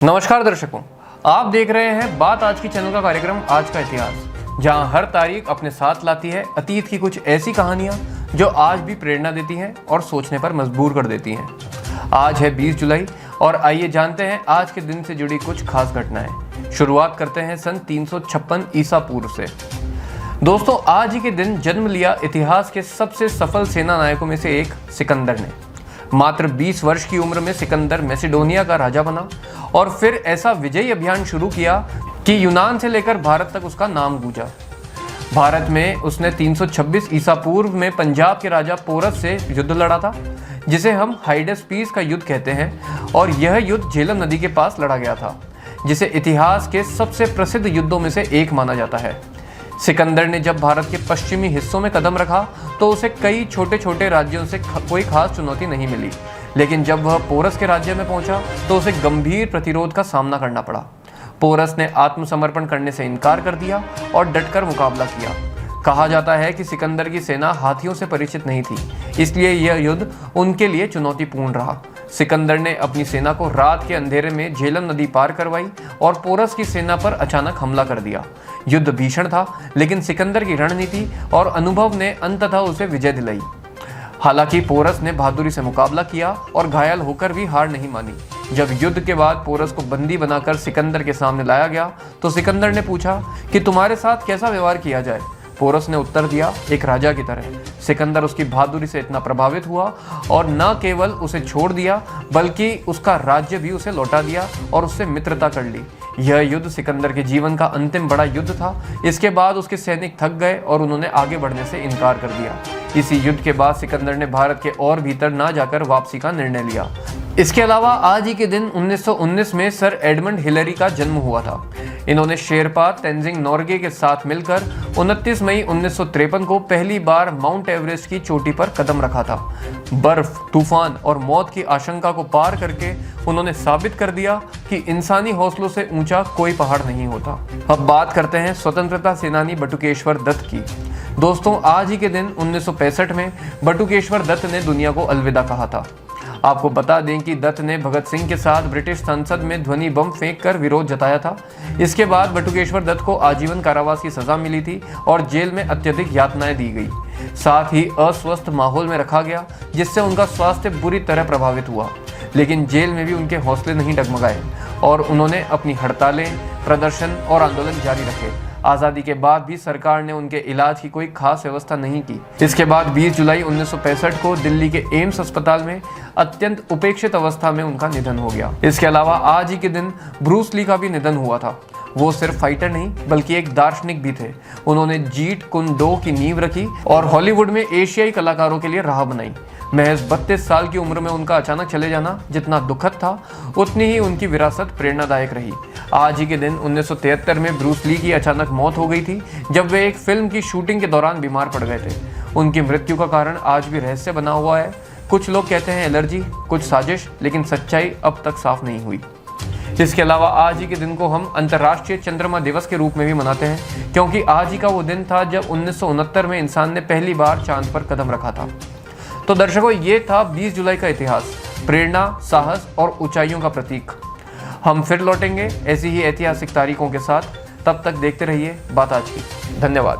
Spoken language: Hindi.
नमस्कार दर्शकों, आप देख रहे हैं बात आज की चैनल का कार्यक्रम आज का इतिहास, जहां हर तारीख अपने साथ लाती है अतीत की कुछ ऐसी कहानियां जो आज भी प्रेरणा देती हैं और सोचने पर मजबूर कर देती हैं। आज है 20 जुलाई और आइए जानते हैं आज के दिन से जुड़ी कुछ खास घटनाएं। शुरुआत करते हैं सन 356 ईसा पूर्व से। दोस्तों, आज ही के दिन जन्म लिया इतिहास के सबसे सफल सेना नायकों में से एक सिकंदर ने। मात्र 20 वर्ष की उम्र में सिकंदर मैसेडोनिया का राजा बना और फिर ऐसा विजयी अभियान शुरू किया कि यूनान से लेकर भारत तक उसका नाम गूंजा। भारत में उसने 326 ईसा पूर्व में पंजाब के राजा पोरस से युद्ध लड़ा था, जिसे हम हाइडेस्पीस का युद्ध कहते हैं, और यह युद्ध झेलम नदी के पास लड़ा गया था, जिसे इतिहास के सबसे प्रसिद्ध युद्धों में से एक माना जाता है। सिकंदर ने जब भारत के पश्चिमी हिस्सों में कदम रखा तो उसे कई छोटे छोटे राज्यों से कोई खास चुनौती नहीं मिली, लेकिन जब वह पोरस के राज्य में पहुंचा तो उसे गंभीर प्रतिरोध का सामना करना पड़ा। पोरस ने आत्मसमर्पण करने से इनकार कर दिया और डटकर मुकाबला किया। कहा जाता है कि सिकंदर की सेना हाथियों से परिचित नहीं थी, इसलिए यह युद्ध उनके लिए चुनौतीपूर्ण रहा। सिकंदर ने अपनी सेना को रात के अंधेरे में झेलम नदी पार करवाई और पोरस की सेना पर अचानक हमला कर दिया। युद्ध भीषण था, लेकिन सिकंदर की रणनीति और अनुभव ने अंततः उसे विजय दिलाई। हालांकि पोरस ने बहादुरी से मुकाबला किया और घायल होकर भी हार नहीं मानी। जब युद्ध के बाद पोरस को बंदी बनाकर सिकंदर के सामने लाया गया तो सिकंदर ने पूछा कि तुम्हारे साथ कैसा व्यवहार किया जाए। पोरस ने उत्तर दिया, एक राजा की तरह। सिकंदर उसकी बहादुरी से इतना प्रभावित हुआ और न केवल उसे छोड़ दिया बल्कि उसका राज्य भी उसे लौटा दिया और उससे मित्रता कर ली। यह युद्ध सिकंदर के जीवन का अंतिम बड़ा युद्ध था। इसके बाद उसके सैनिक थक गए और उन्होंने आगे बढ़ने से इनकार कर दिया। इसी युद्ध के बाद सिकंदर ने भारत के और भीतर ना जाकर वापसी का निर्णय लिया। इसके अलावा आज ही के दिन 1919 में सर एडमंड हिलरी का जन्म हुआ था। इन्होंने शेरपा तेंजिंग नोर्गे के साथ मिलकर 29 मई 1953 को पहली बार माउंट एवरेस्ट की चोटी पर कदम रखा था। बर्फ, तूफान और मौत की आशंका को पार करके उन्होंने साबित कर दिया कि इंसानी हौसलों से ऊंचा कोई पहाड़ नहीं होता। अब बात करते हैं स्वतंत्रता सेनानी बटुकेश्वर दत्त की। दोस्तों, आज ही के दिन 1965 में बटुकेश्वर दत्त ने दुनिया को अलविदा कहा था। आपको बता दें कि दत्त ने भगत सिंह के साथ ब्रिटिश संसद में ध्वनि बम फेंककर विरोध जताया था। इसके बाद बटुकेश्वर दत्त को आजीवन कारावास की सजा मिली थी और जेल में अत्यधिक यातनाएं दी गई। साथ ही अस्वस्थ माहौल में रखा गया, जिससे उनका स्वास्थ्य बुरी तरह प्रभावित हुआ। लेकिन जेल में भी उनके हौसले नहीं डगमगाए और उन्होंने अपनी हड़तालें, प्रदर्शन और आंदोलन जारी रखे। आज़ादी के बाद भी सरकार ने उनके इलाज की कोई खास व्यवस्था नहीं की। इसके बाद 20 जुलाई 1965 को दिल्ली के एम्स अस्पताल में अत्यंत उपेक्षित अवस्था में उनका निधन हो गया। इसके अलावा आज ही के दिन ब्रूस ली का भी निधन हुआ था। वो सिर्फ फाइटर नहीं बल्कि एक दार्शनिक भी थे। उन्होंने जीट कुन डो की नींव रखी और हॉलीवुड में एशियाई कलाकारों के लिए राह बनाई। महज 32 साल की उम्र में उनका अचानक चले जाना जितना दुखद था, उतनी ही उनकी विरासत प्रेरणादायक रही। आज ही के दिन 1973 में ब्रूस ली की अचानक मौत हो गई थी, जब वे एक फिल्म की शूटिंग के दौरान बीमार पड़ गए थे। उनकी मृत्यु का कारण आज भी रहस्य बना हुआ है। कुछ लोग कहते हैं एलर्जी, कुछ साजिश, लेकिन सच्चाई अब तक साफ नहीं हुई। इसके अलावा आज ही के दिन को हम अंतर्राष्ट्रीय चंद्रमा दिवस के रूप में भी मनाते हैं, क्योंकि आज ही का वो दिन था जब 1969 में इंसान ने पहली बार चांद पर कदम रखा था। तो दर्शकों, ये था 20 जुलाई का इतिहास, प्रेरणा, साहस और ऊंचाइयों का प्रतीक। हम फिर लौटेंगे ऐसी ही ऐतिहासिक तारीखों के साथ। तब तक देखते रहिए बात आज की। धन्यवाद।